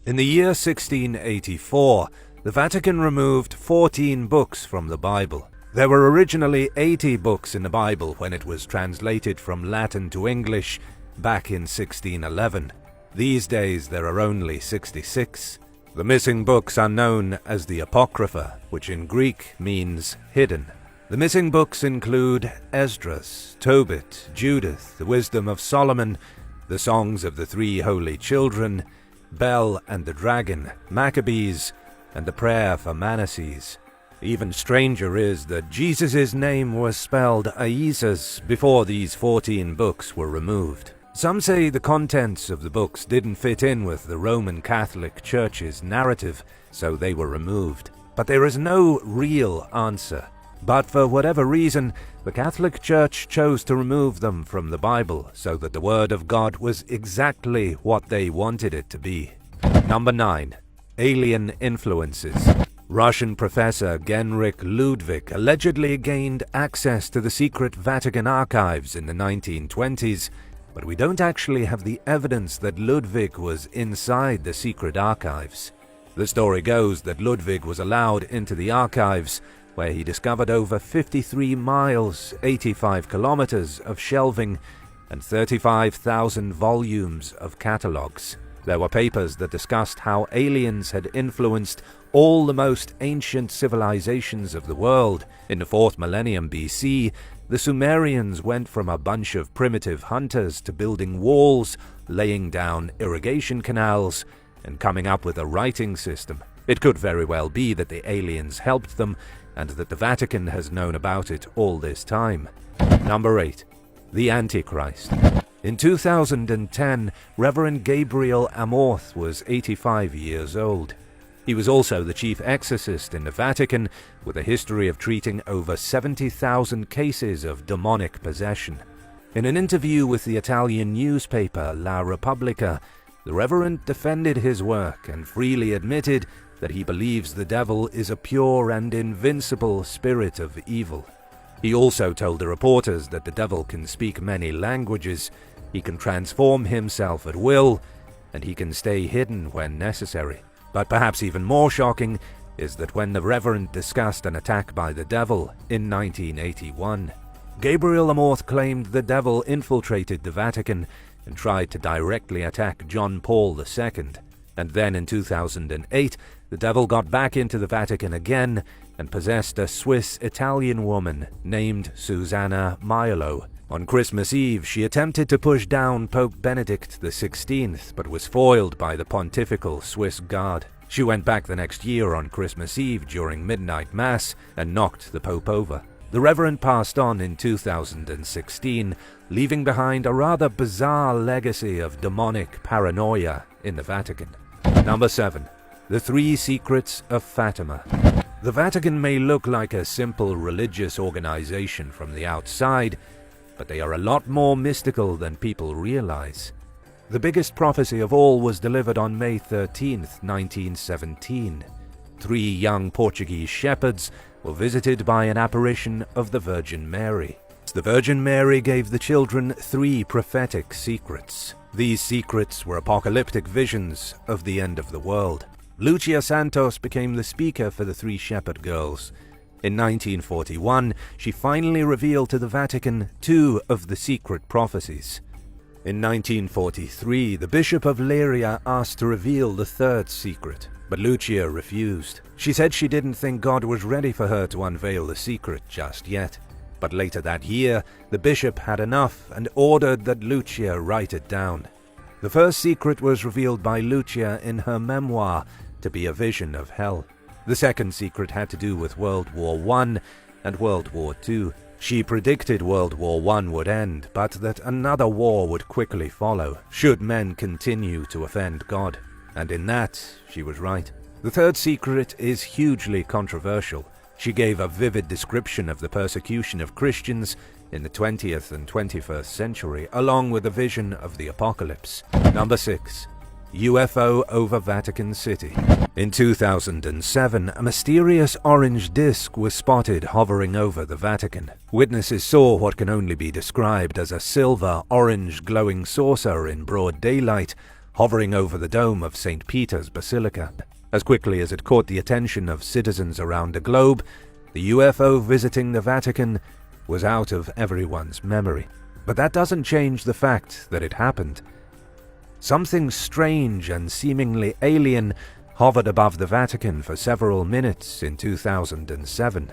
In the year 1684, the Vatican removed 14 books from the Bible. There were originally 80 books in the Bible when it was translated from Latin to English back in 1611. These days there are only 66. The missing books are known as the Apocrypha, which in Greek means hidden. The missing books include Esdras, Tobit, Judith, the Wisdom of Solomon, the Songs of the Three Holy Children, Bel and the Dragon, Maccabees, and the Prayer for Manasseh. Even stranger is that Jesus' name was spelled Iesus before these 14 books were removed. Some say the contents of the books didn't fit in with the Roman Catholic Church's narrative, so they were removed. But there is no real answer. But for whatever reason, the Catholic Church chose to remove them from the Bible so that the Word of God was exactly what they wanted it to be. Number 9. Alien Influences. Russian professor Genrikh Ludwig allegedly gained access to the secret Vatican archives in the 1920s, but we don't actually have the evidence that Ludwig was inside the secret archives. The story goes that Ludwig was allowed into the archives, where he discovered over 53 miles, 85 kilometers of shelving and 35,000 volumes of catalogues. There were papers that discussed how aliens had influenced all the most ancient civilizations of the world. In the 4th millennium BC, the Sumerians went from a bunch of primitive hunters to building walls, laying down irrigation canals, and coming up with a writing system. It could very well be that the aliens helped them, and that the Vatican has known about it all this time. Number 8. The Antichrist. In 2010, Reverend Gabriel Amorth was 85 years old. He was also the chief exorcist in the Vatican, with a history of treating over 70,000 cases of demonic possession. In an interview with the Italian newspaper La Repubblica, the Reverend defended his work and freely admitted that he believes the devil is a pure and invincible spirit of evil. He also told the reporters that the devil can speak many languages, he can transform himself at will, and he can stay hidden when necessary. But perhaps even more shocking is that when the Reverend discussed an attack by the devil in 1981, Gabriel Amorth claimed the devil infiltrated the Vatican and tried to directly attack John Paul II. And then in 2008, the devil got back into the Vatican again and possessed a Swiss-Italian woman named Susanna Maiolo. On Christmas Eve, she attempted to push down Pope Benedict XVI, but was foiled by the Pontifical Swiss Guard. She went back the next year on Christmas Eve during midnight mass and knocked the Pope over. The Reverend passed on in 2016, leaving behind a rather bizarre legacy of demonic paranoia in the Vatican. Number 7. The Three Secrets of Fatima. The Vatican may look like a simple religious organization from the outside, but they are a lot more mystical than people realize. The biggest prophecy of all was delivered on May 13, 1917. 3 young Portuguese shepherds were visited by an apparition of the Virgin Mary. The Virgin Mary gave the children 3 prophetic secrets. These secrets were apocalyptic visions of the end of the world. Lucia Santos became the speaker for the 3 shepherd girls. In 1941, she finally revealed to the Vatican 2 of the secret prophecies. In 1943, the Bishop of Leiria asked to reveal the 3rd secret, but Lucia refused. She said she didn't think God was ready for her to unveil the secret just yet. But later that year, the bishop had enough and ordered that Lucia write it down. The first secret was revealed by Lucia in her memoir to be a vision of hell. The second secret had to do with World War I and World War II. She predicted World War I would end, but that another war would quickly follow, should men continue to offend God. And in that, she was right. The third secret is hugely controversial. She gave a vivid description of the persecution of Christians in the 20th and 21st century, along with a vision of the apocalypse. Number 6. UFO over Vatican City. In 2007, a mysterious orange disk was spotted hovering over the Vatican. Witnesses saw what can only be described as a silver-orange glowing saucer in broad daylight, hovering over the dome of St. Peter's Basilica. As quickly as it caught the attention of citizens around the globe, the UFO visiting the Vatican was out of everyone's memory. But that doesn't change the fact that it happened. Something strange and seemingly alien hovered above the Vatican for several minutes in 2007.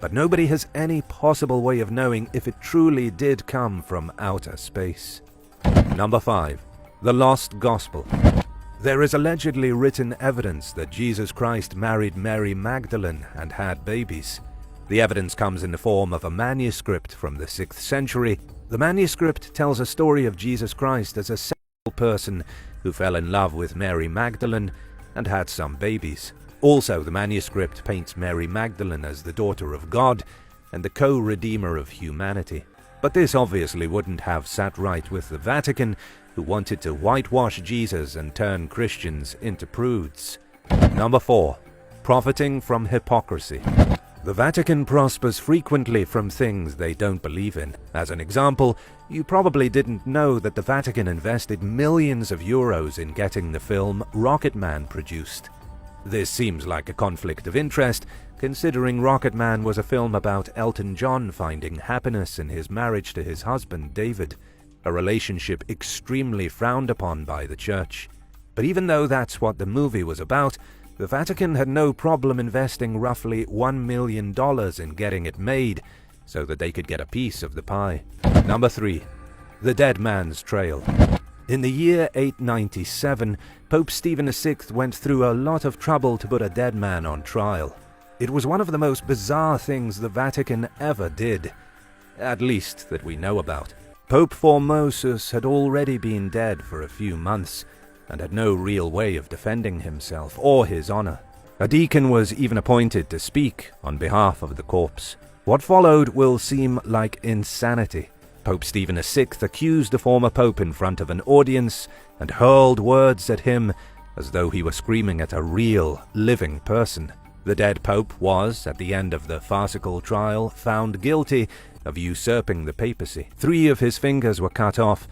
But nobody has any possible way of knowing if it truly did come from outer space. Number 5. The Lost Gospel. There is allegedly written evidence that Jesus Christ married Mary Magdalene and had babies. The evidence comes in the form of a manuscript from the 6th century. The manuscript tells a story of Jesus Christ as a single person who fell in love with Mary Magdalene and had some babies. Also, the manuscript paints Mary Magdalene as the daughter of God and the co-redeemer of humanity. But this obviously wouldn't have sat right with the Vatican, who wanted to whitewash Jesus and turn Christians into prudes. Number 4. Profiting from hypocrisy. The Vatican prospers frequently from things they don't believe in. As an example, you probably didn't know that the Vatican invested millions of euros in getting the film Rocketman produced. This seems like a conflict of interest, considering Rocketman was a film about Elton John finding happiness in his marriage to his husband David, a relationship extremely frowned upon by the church. But even though that's what the movie was about, the Vatican had no problem investing roughly $1 million in getting it made, so that they could get a piece of the pie. Number 3. The Dead Man's Trail. In the year 897, Pope Stephen VI went through a lot of trouble to put a dead man on trial. It was one of the most bizarre things the Vatican ever did, at least that we know about. Pope Formosus had already been dead for a few months, and had no real way of defending himself or his honor. A deacon was even appointed to speak on behalf of the corpse. What followed will seem like insanity. Pope Stephen VI accused the former pope in front of an audience and hurled words at him as though he were screaming at a real, living person. The dead pope was, at the end of the farcical trial, found guilty of usurping the papacy. 3 of his fingers were cut off,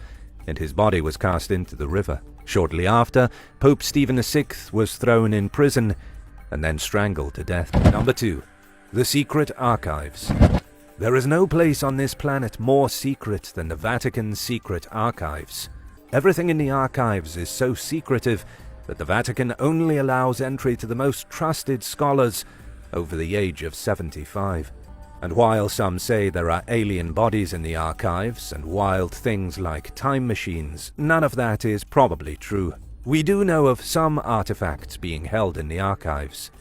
and his body was cast into the river. Shortly after, Pope Stephen VI was thrown in prison and then strangled to death. Number 2. The Secret Archives. There is no place on this planet more secret than the Vatican's secret archives. Everything in the archives is so secretive that the Vatican only allows entry to the most trusted scholars over the age of 75. And while some say there are alien bodies in the archives and wild things like time machines, none of that is probably true. We do know of some artifacts being held in the archives.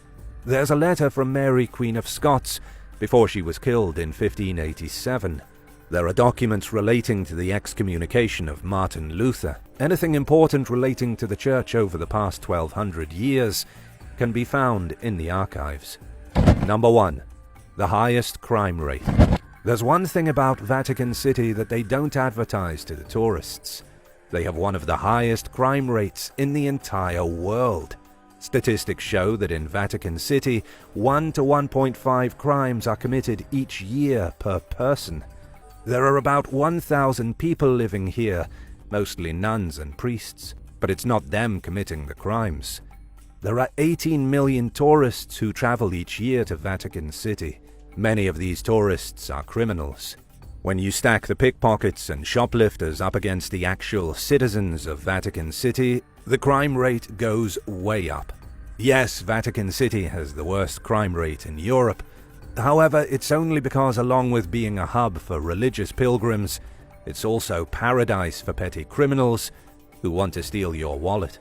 There's a letter from Mary, Queen of Scots, before she was killed in 1587. There are documents relating to the excommunication of Martin Luther. Anything important relating to the church over the past 1200 years can be found in the archives. Number 1. The highest crime rate. There's one thing about Vatican City that they don't advertise to the tourists. They have one of the highest crime rates in the entire world. Statistics show that in Vatican City, 1 to 1.5 crimes are committed each year per person. There are about 1,000 people living here, mostly nuns and priests, but it's not them committing the crimes. There are 18 million tourists who travel each year to Vatican City. Many of these tourists are criminals. When you stack the pickpockets and shoplifters up against the actual citizens of Vatican City, the crime rate goes way up. Yes, Vatican City has the worst crime rate in Europe. However, it's only because, along with being a hub for religious pilgrims, it's also paradise for petty criminals who want to steal your wallet.